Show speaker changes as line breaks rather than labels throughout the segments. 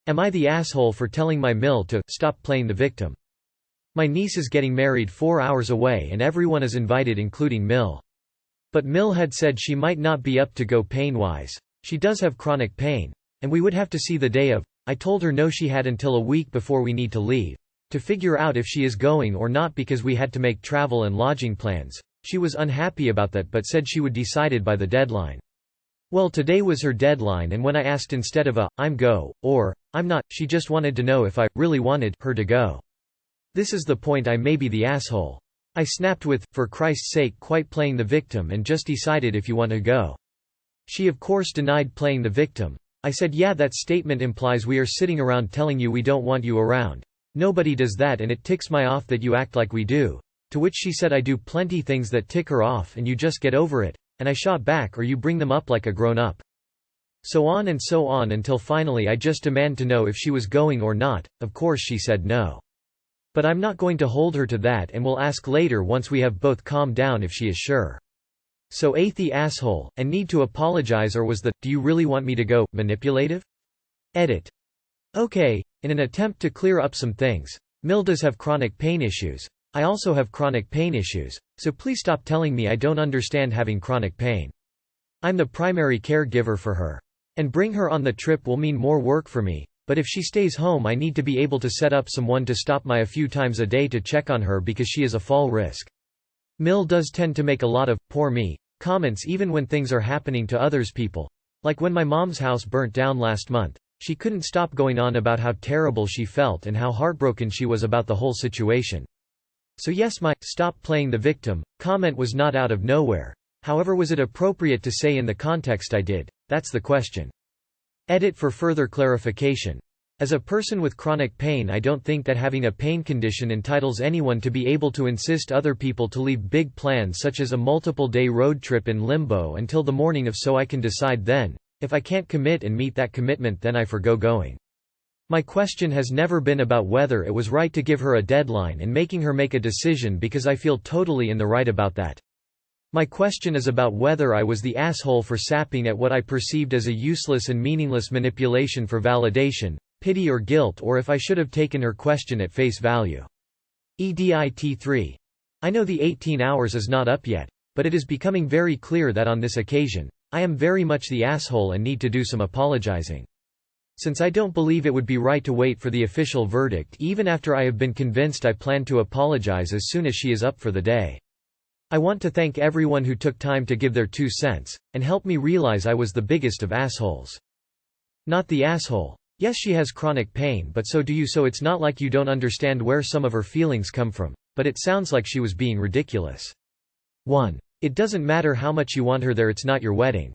Am I the asshole for telling my Mill to stop playing the victim? My niece is getting married 4 hours away and everyone is invited including Mill. But Mill had said she might not be up to go pain-wise. She does have chronic pain. And we would have to see the day of. I told her no, she had until a week before we need to leave. To figure out if she is going or not because we had to make travel and lodging plans. She was unhappy about that but said she would decide it by the deadline. Well, today was her deadline, and when I asked instead of I'm go, or I'm not, she just wanted to know if I really wanted her to go. This is the point, I may be the asshole. I snapped with, for Christ's sake, quite playing the victim and just decided if you want to go. She of course denied playing the victim. I said, yeah, that statement implies we are sitting around telling you we don't want you around. Nobody does that and it ticks me off that you act like we do. To which she said, I do plenty things that tick her off and you just get over it. And I shot back, or you bring them up like a grown-up. So on until finally I just demand to know if she was going or not. Of course she said no. But I'm not going to hold her to that and will ask later once we have both calmed down if she is sure. So the asshole, and need to apologize, or was the, do you really want me to go, manipulative? Edit. Okay, in an attempt to clear up some things. Mill does have chronic pain issues. I also have chronic pain issues, so please stop telling me I don't understand having chronic pain. I'm the primary caregiver for her. And bring her on the trip will mean more work for me, but if she stays home I need to be able to set up someone to stop by a few times a day to check on her because she is a fall risk. Mill does tend to make a lot of, poor me, comments even when things are happening to others people. Like when my mom's house burnt down last month, she couldn't stop going on about how terrible she felt and how heartbroken she was about the whole situation. So yes, my "stop playing the victim" comment was not out of nowhere. However, was it appropriate to say in the context I did? That's the question. Edit for further clarification. As a person with chronic pain, I don't think that having a pain condition entitles anyone to be able to insist other people to leave big plans such as a multiple-day road trip in limbo until the morning of, so I can decide then. If I can't commit and meet that commitment, then I forgo going. My question has never been about whether it was right to give her a deadline and making her make a decision, because I feel totally in the right about that. My question is about whether I was the asshole for sapping at what I perceived as a useless and meaningless manipulation for validation, pity or guilt, or if I should have taken her question at face value. Edit 3. I know the 18 hours is not up yet, but it is becoming very clear that on this occasion, I am very much the asshole and need to do some apologizing. Since I don't believe it would be right to wait for the official verdict even after I have been convinced, I plan to apologize as soon as she is up for the day. I want to thank everyone who took time to give their 2 cents, and help me realize I was the biggest of assholes. Not the asshole. Yes, she has chronic pain, but so do you, so it's not like you don't understand where some of her feelings come from, but it sounds like she was being ridiculous. 1. It doesn't matter how much you want her there, it's not your wedding.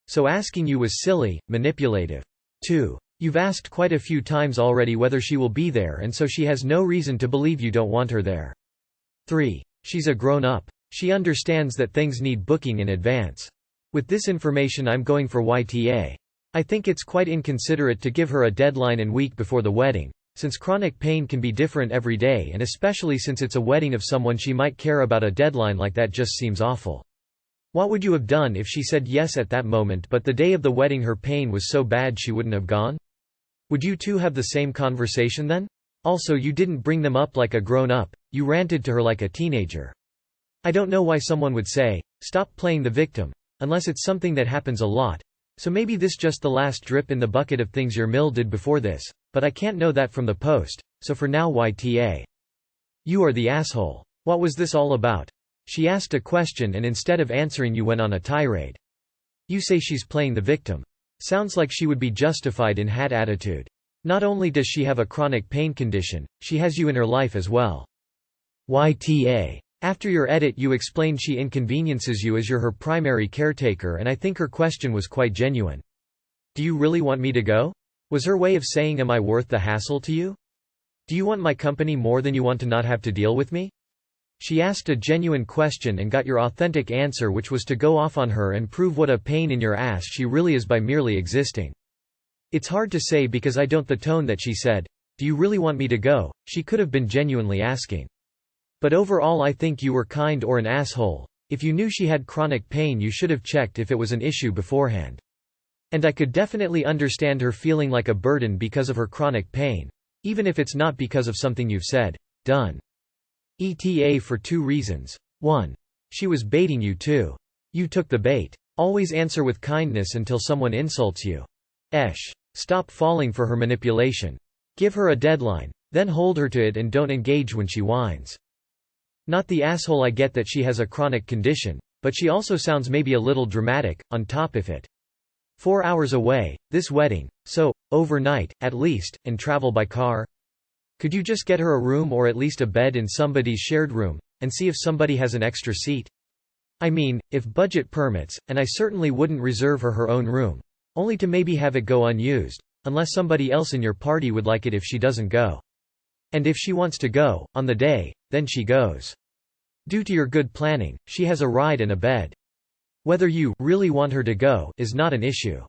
So asking you was silly, manipulative. 2. You've asked quite a few times already whether she will be there, and so she has no reason to believe you don't want her there. 3. She's a grown-up. She understands that things need booking in advance. With this information, I'm going for YTA. I think it's quite inconsiderate to give her a deadline and week before the wedding, since chronic pain can be different every day, and especially since it's a wedding of someone she might care about. A deadline like that just seems awful. What would you have done if she said yes at that moment, but the day of the wedding her pain was so bad she wouldn't have gone? Would you two have the same conversation then? Also, you didn't bring them up like a grown-up, you ranted to her like a teenager. I don't know why someone would say, stop playing the victim, unless it's something that happens a lot. So maybe this just the last drip in the bucket of things your Mill did before this, but I can't know that from the post, so for now YTA. You are the asshole. What was this all about? She asked a question and instead of answering you went on a tirade. You say she's playing the victim. Sounds like she would be justified in that attitude. Not only does she have a chronic pain condition, she has you in her life as well. YTA. After your edit you explained she inconveniences you as you're her primary caretaker, and I think her question was quite genuine. Do you really want me to go? Was her way of saying, am I worth the hassle to you? Do you want my company more than you want to not have to deal with me? She asked a genuine question and got your authentic answer, which was to go off on her and prove what a pain in your ass she really is by merely existing. It's hard to say because I don't the tone that she said, do you really want me to go? She could have been genuinely asking. But overall I think you were kind or an asshole. If you knew she had chronic pain you should have checked if it was an issue beforehand. And I could definitely understand her feeling like a burden because of her chronic pain. Even if it's not because of something you've said, done. ETA for 2 reasons. 1. She was baiting you. 2. You took the bait. Always answer with kindness until someone insults you. Stop falling for her manipulation. Give her a deadline, then hold her to it and don't engage when she whines. Not the asshole. I get that she has a chronic condition, but she also sounds maybe a little dramatic, on top of it. 4 hours away, this wedding, so, overnight, at least, and travel by car? Could you just get her a room or at least a bed in somebody's shared room, and see if somebody has an extra seat? I mean, if budget permits, and I certainly wouldn't reserve her own room. Only to maybe have it go unused, unless somebody else in your party would like it if she doesn't go. And if she wants to go, on the day, then she goes. Due to your good planning, she has a ride and a bed. Whether you really want her to go is not an issue.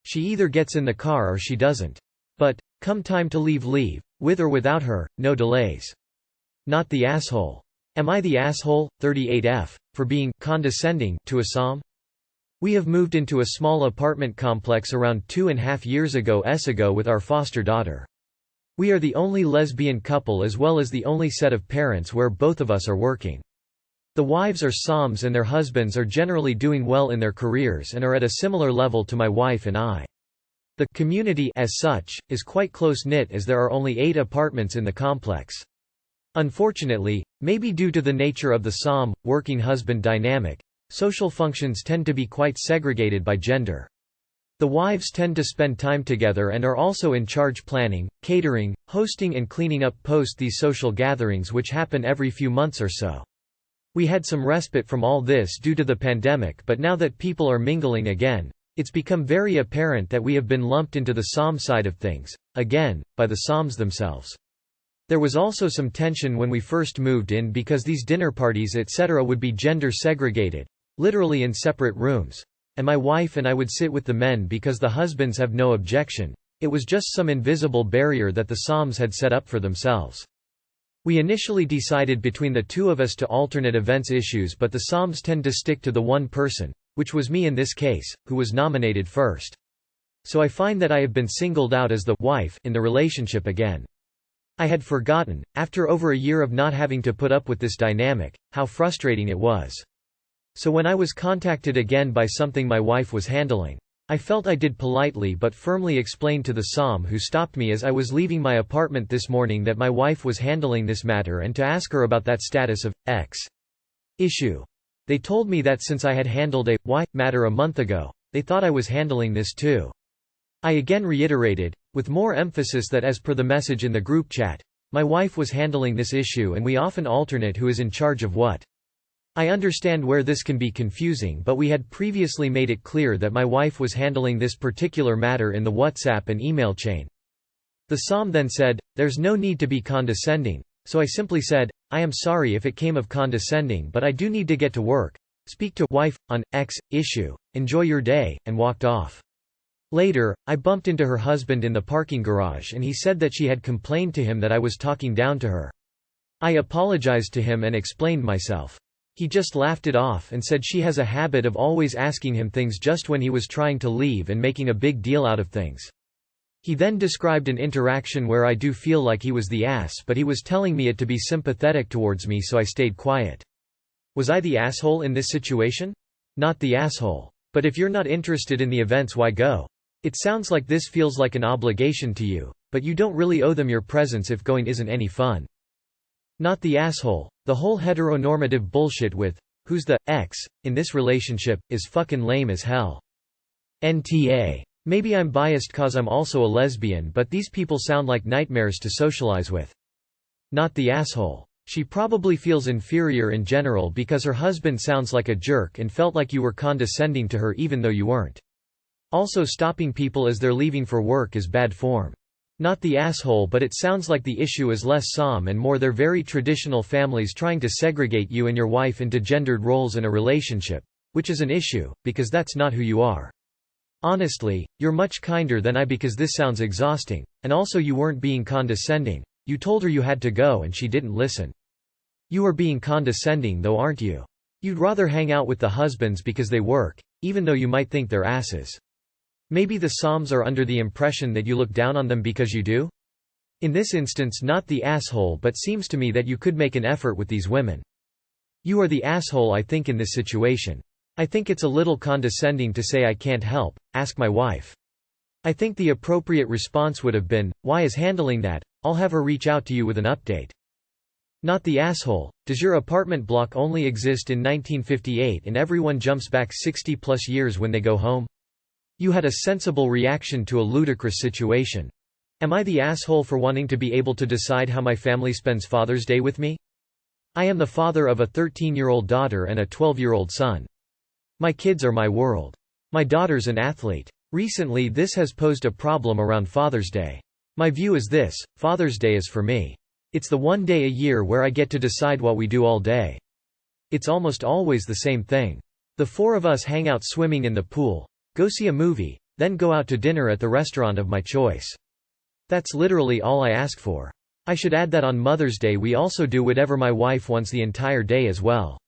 She either gets in the car or she doesn't. But, come time to leave, with or without her, no delays. Not the asshole. Am I the asshole, 38F, for being condescending to Assam? We have moved into a small apartment complex around 2.5 years ago with our foster daughter. We are the only lesbian couple as well as the only set of parents where both of us are working. The wives are Sams and their husbands are generally doing well in their careers and are at a similar level to my wife and I. The community as such is quite close-knit as there are only 8 apartments in the complex. Unfortunately, maybe due to the nature of the Sam working husband dynamic, social functions tend to be quite segregated by gender. The wives tend to spend time together and are also in charge planning, catering, hosting and cleaning up post these social gatherings which happen every few months or so. We had some respite from all this due to the pandemic, but now that people are mingling again, it's become very apparent that we have been lumped into the Sam side of things, again, by the Sams themselves. There was also some tension when we first moved in because these dinner parties etc. would be gender segregated, literally in separate rooms, and my wife and I would sit with the men because the husbands have no objection. It was just some invisible barrier that the Sams had set up for themselves. We initially decided between the two of us to alternate events issues, but the Sams tend to stick to the one person, which was me in this case, who was nominated first. So I find that I have been singled out as the wife in the relationship again. I had forgotten, after over a year of not having to put up with this dynamic, how frustrating it was. So when I was contacted again by something my wife was handling, I felt I did politely but firmly explain to the Sam who stopped me as I was leaving my apartment this morning that my wife was handling this matter and to ask her about that status of X issue. They told me that since I had handled a Y matter a month ago, they thought I was handling this too. I again reiterated, with more emphasis, that as per the message in the group chat, my wife was handling this issue and we often alternate who is in charge of what. I understand where this can be confusing, but we had previously made it clear that my wife was handling this particular matter in the WhatsApp and email chain. The Sam then said, "There's no need to be condescending," so I simply said, "I am sorry if it came of condescending, but I do need to get to work. Speak to wife on X issue. Enjoy your day," and walked off. Later, I bumped into her husband in the parking garage and he said that she had complained to him that I was talking down to her. I apologized to him and explained myself. He just laughed it off and said she has a habit of always asking him things just when he was trying to leave and making a big deal out of things. He then described an interaction where I do feel like he was the ass, but he was telling me it to be sympathetic towards me, so I stayed quiet. Was I the asshole in this situation? Not the asshole. But if you're not interested in the events, why go? It sounds like this feels like an obligation to you, but you don't really owe them your presence if going isn't any fun. Not the asshole. The whole heteronormative bullshit with who's the X in this relationship is fucking lame as hell. NTA. Maybe I'm biased cause I'm also a lesbian, but these people sound like nightmares to socialize with. Not the asshole. She probably feels inferior in general because her husband sounds like a jerk and felt like you were condescending to her even though you weren't. Also, stopping people as they're leaving for work is bad form. Not the asshole, but it sounds like the issue is less Sam and more their very traditional families trying to segregate you and your wife into gendered roles in a relationship, which is an issue, because that's not who you are. Honestly, you're much kinder than I because this sounds exhausting, and also you weren't being condescending. You told her you had to go and she didn't listen. You are being condescending though, aren't you? You'd rather hang out with the husbands because they work, even though you might think they're asses. Maybe the Psalms are under the impression that you look down on them because you do? In this instance, not the asshole, but seems to me that you could make an effort with these women. You are the asshole, I think, in this situation. I think it's a little condescending to say I can't help, ask my wife. I think the appropriate response would have been, why is handling that? I'll have her reach out to you with an update. Not the asshole, does your apartment block only exist in 1958 and everyone jumps back 60+ years when they go home? You had a sensible reaction to a ludicrous situation. Am I the asshole for wanting to be able to decide how my family spends Father's Day with me? I am the father of a 13-year-old daughter and a 12-year-old son. My kids are my world. My daughter's an athlete. Recently this has posed a problem around Father's Day. My view is this: Father's Day is for me. It's the one day a year where I get to decide what we do all day. It's almost always the same thing. The four of us hang out swimming in the pool, go see a movie, then go out to dinner at the restaurant of my choice. That's literally all I ask for. I should add that on Mother's Day we also do whatever my wife wants the entire day as well.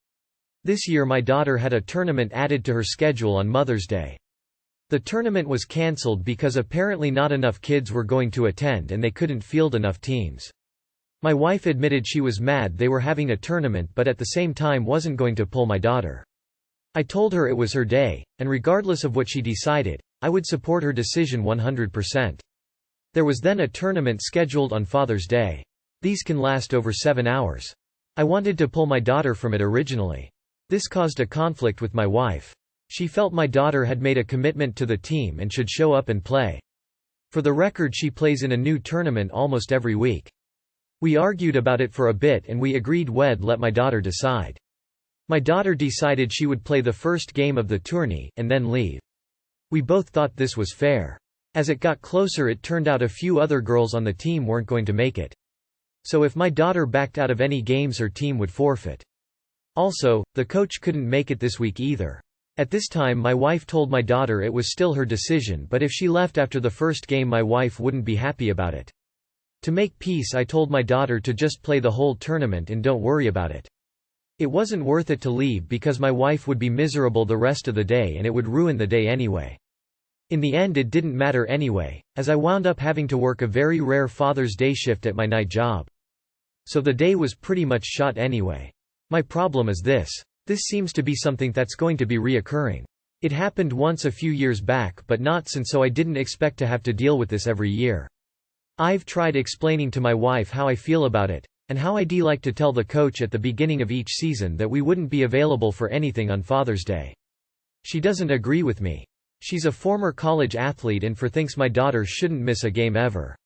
This year my daughter had a tournament added to her schedule on Mother's Day. The tournament was cancelled because apparently not enough kids were going to attend and they couldn't field enough teams. My wife admitted she was mad they were having a tournament but at the same time wasn't going to pull my daughter. I told her it was her day, and regardless of what she decided, I would support her decision 100%. There was then a tournament scheduled on Father's Day. These can last over 7 hours. I wanted to pull my daughter from it originally. This caused a conflict with my wife. She felt my daughter had made a commitment to the team and should show up and play. For the record, she plays in a new tournament almost every week. We argued about it for a bit and we agreed we'd let my daughter decide. My daughter decided she would play the first game of the tourney, and then leave. We both thought this was fair. As it got closer it turned out a few other girls on the team weren't going to make it. So if my daughter backed out of any games her team would forfeit. Also, the coach couldn't make it this week either. At this time my wife told my daughter it was still her decision, but if she left after the first game my wife wouldn't be happy about it. To make peace I told my daughter to just play the whole tournament and don't worry about it. It wasn't worth it to leave because my wife would be miserable the rest of the day and it would ruin the day anyway. In the end it didn't matter anyway, as I wound up having to work a very rare Father's Day shift at my night job. So the day was pretty much shot anyway. My problem is this. This seems to be something that's going to be reoccurring. It happened once a few years back but not since, so I didn't expect to have to deal with this every year. I've tried explaining to my wife how I feel about it, and how I'd like to tell the coach at the beginning of each season that we wouldn't be available for anything on Father's Day. She doesn't agree with me. She's a former college athlete and thinks my daughter shouldn't miss a game ever.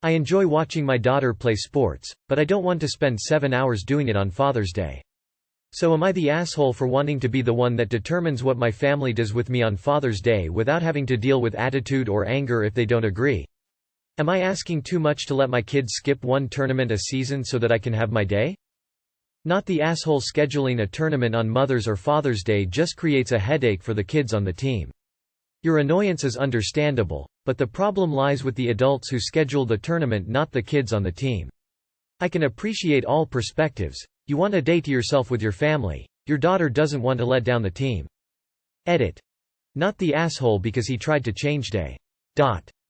I enjoy watching my daughter play sports, but I don't want to spend 7 hours doing it on Father's Day. So am I the asshole for wanting to be the one that determines what my family does with me on Father's Day without having to deal with attitude or anger if they don't agree? Am I asking too much to let my kids skip one tournament a season so that I can have my day? Not the asshole. Scheduling a tournament on Mother's or Father's Day just creates a headache for the kids on the team. Your annoyance is understandable, but the problem lies with the adults who schedule the tournament, not the kids on the team. I can appreciate all perspectives. You want a day to yourself with your family. Your daughter doesn't want to let down the team. Edit. Not the asshole because he tried to change day.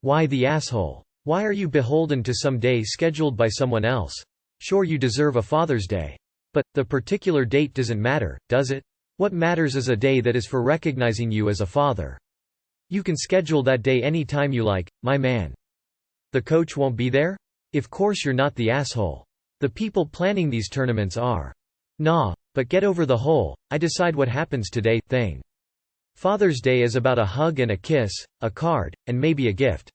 Why the asshole? Why are you beholden to some day scheduled by someone else? Sure, you deserve a Father's Day. But, the particular date doesn't matter, does it? What matters is a day that is for recognizing you as a father. You can schedule that day any time you like, my man. The coach won't be there? Of course you're not the asshole. The people planning these tournaments are. Nah, but get over the whole, I decide what happens today thing. Father's Day is about a hug and a kiss, a card, and maybe a gift.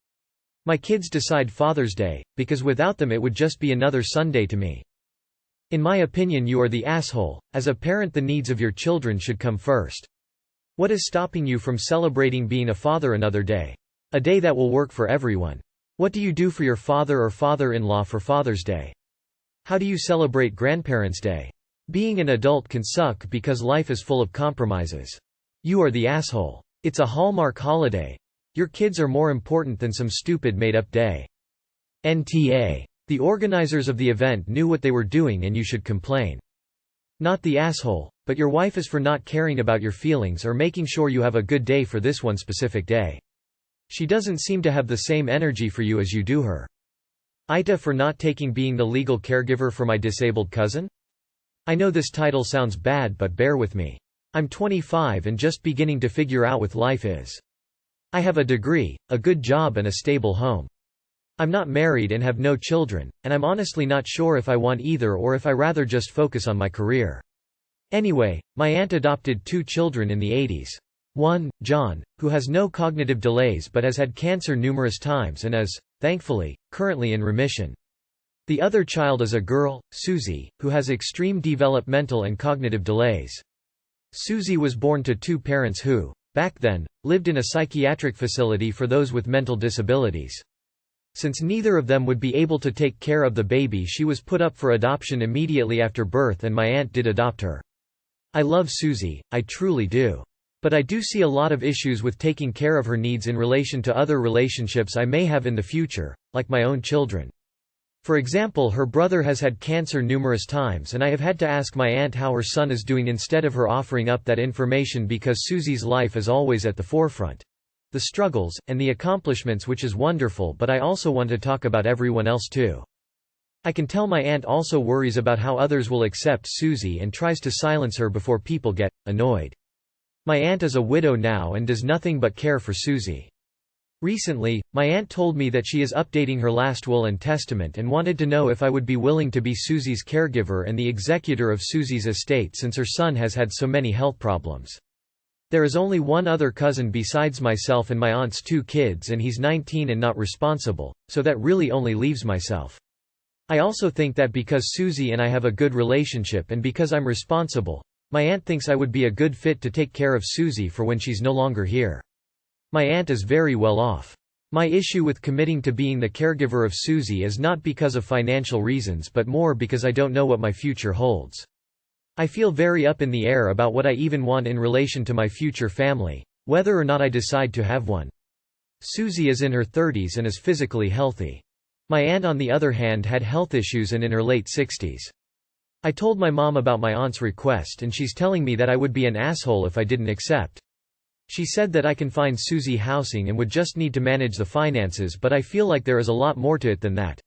My kids decide Father's Day, because without them it would just be another Sunday to me. In my opinion, you are the asshole. As a parent, the needs of your children should come first. What is stopping you from celebrating being a father another day? A day that will work for everyone. What do you do for your father or father-in-law for Father's Day? How do you celebrate Grandparents' Day? Being an adult can suck because life is full of compromises. You are the asshole. It's a Hallmark holiday. Your kids are more important than some stupid made-up day. NTA. The organizers of the event knew what they were doing and you should complain. Not the asshole, but your wife is for not caring about your feelings or making sure you have a good day for this one specific day. She doesn't seem to have the same energy for you as you do her. AITA for not taking being the legal caregiver for my disabled cousin? I know this title sounds bad, but bear with me. I'm 25 and just beginning to figure out what life is. I have a degree, a good job and a stable home. I'm not married and have no children, and I'm honestly not sure if I want either or if I rather just focus on my career. Anyway, my aunt adopted 2 children in the 80s. One, John, who has no cognitive delays but has had cancer numerous times and is, thankfully, currently in remission. The other child is a girl, Susie, who has extreme developmental and cognitive delays. Susie was born to 2 parents who, back then, lived in a psychiatric facility for those with mental disabilities. Since neither of them would be able to take care of the baby, she was put up for adoption immediately after birth and my aunt did adopt her. I love Susie, I truly do. But I do see a lot of issues with taking care of her needs in relation to other relationships I may have in the future, like my own children. For example, her brother has had cancer numerous times and I have had to ask my aunt how her son is doing instead of her offering up that information because Susie's life is always at the forefront. The struggles, and the accomplishments, which is wonderful, but I also want to talk about everyone else too. I can tell my aunt also worries about how others will accept Susie and tries to silence her before people get annoyed. My aunt is a widow now and does nothing but care for Susie. Recently, my aunt told me that she is updating her last will and testament and wanted to know if I would be willing to be Susie's caregiver and the executor of Susie's estate since her son has had so many health problems. There is only one other cousin besides myself and my aunt's 2 kids and he's 19 and not responsible, so that really only leaves myself. I also think that because Susie and I have a good relationship and because I'm responsible, my aunt thinks I would be a good fit to take care of Susie for when she's no longer here. My aunt is very well off. My issue with committing to being the caregiver of Susie is not because of financial reasons but more because I don't know what my future holds. I feel very up in the air about what I even want in relation to my future family, whether or not I decide to have one. Susie is in her 30s and is physically healthy. My aunt on the other hand had health issues and in her late 60s. I told my mom about my aunt's request and she's telling me that I would be an asshole if I didn't accept. She said that I can find Susie housing and would just need to manage the finances, but I feel like there is a lot more to it than that.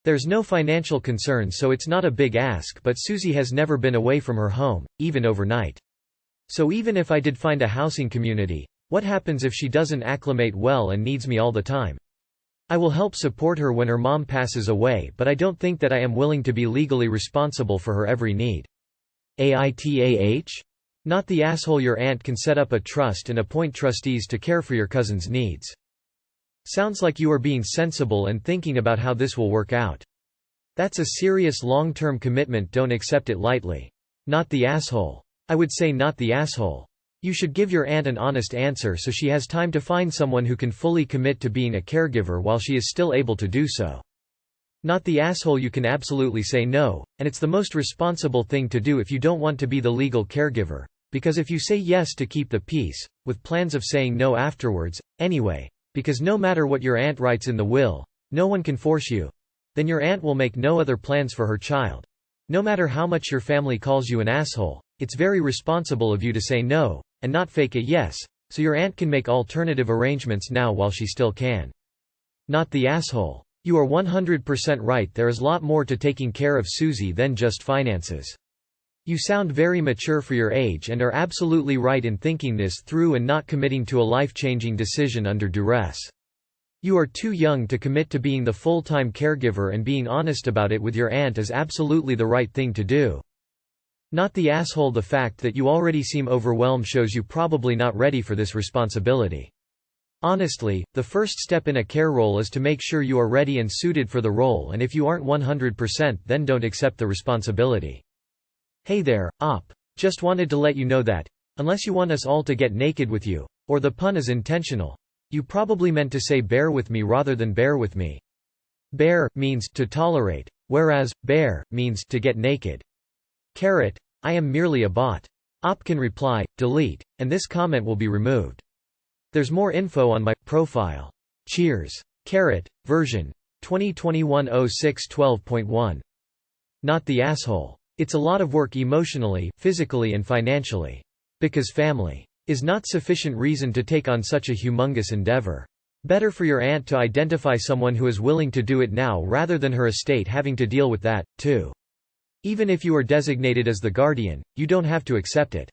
There's no financial concern, so it's not a big ask, but Susie has never been away from her home, even overnight. So even if I did find a housing community, what happens if she doesn't acclimate well and needs me all the time? I will help support her when her mom passes away, but I don't think that I am willing to be legally responsible for her every need. AITAH? Not the asshole. Your aunt can set up a trust and appoint trustees to care for your cousin's needs. Sounds like you are being sensible and thinking about how this will work out. That's a serious long-term commitment, don't accept it lightly. Not the asshole. I would say not the asshole. You should give your aunt an honest answer so she has time to find someone who can fully commit to being a caregiver while she is still able to do so. Not the asshole. You can absolutely say no, and it's the most responsible thing to do if you don't want to be the legal caregiver, because if you say yes to keep the peace, with plans of saying no afterwards, anyway, because no matter what your aunt writes in the will, no one can force you, then your aunt will make no other plans for her child. No matter how much your family calls you an asshole, it's very responsible of you to say no, and not fake a yes, so your aunt can make alternative arrangements now while she still can. Not the asshole. You are 100% right, there is a lot more to taking care of Susie than just finances. You sound very mature for your age and are absolutely right in thinking this through and not committing to a life-changing decision under duress. You are too young to commit to being the full-time caregiver, and being honest about it with your aunt is absolutely the right thing to do. Not the asshole. The fact that you already seem overwhelmed shows you probably not ready for this responsibility. Honestly, the first step in a care role is to make sure you are ready and suited for the role, and if you aren't 100%, then don't accept the responsibility. Hey there, Op. Just wanted to let you know that, unless you want us all to get naked with you, or the pun is intentional, you probably meant to say bear with me rather than bear with me. Bear means to tolerate, whereas bear means to get naked. Carrot, I am merely a bot. Op can reply, delete, and this comment will be removed. There's more info on my profile. Cheers. Carrot, version 2021-06-12.1. Not the asshole. It's a lot of work emotionally, physically and financially. Because family is not sufficient reason to take on such a humongous endeavor. Better for your aunt to identify someone who is willing to do it now rather than her estate having to deal with that, too. Even if you are designated as the guardian, you don't have to accept it.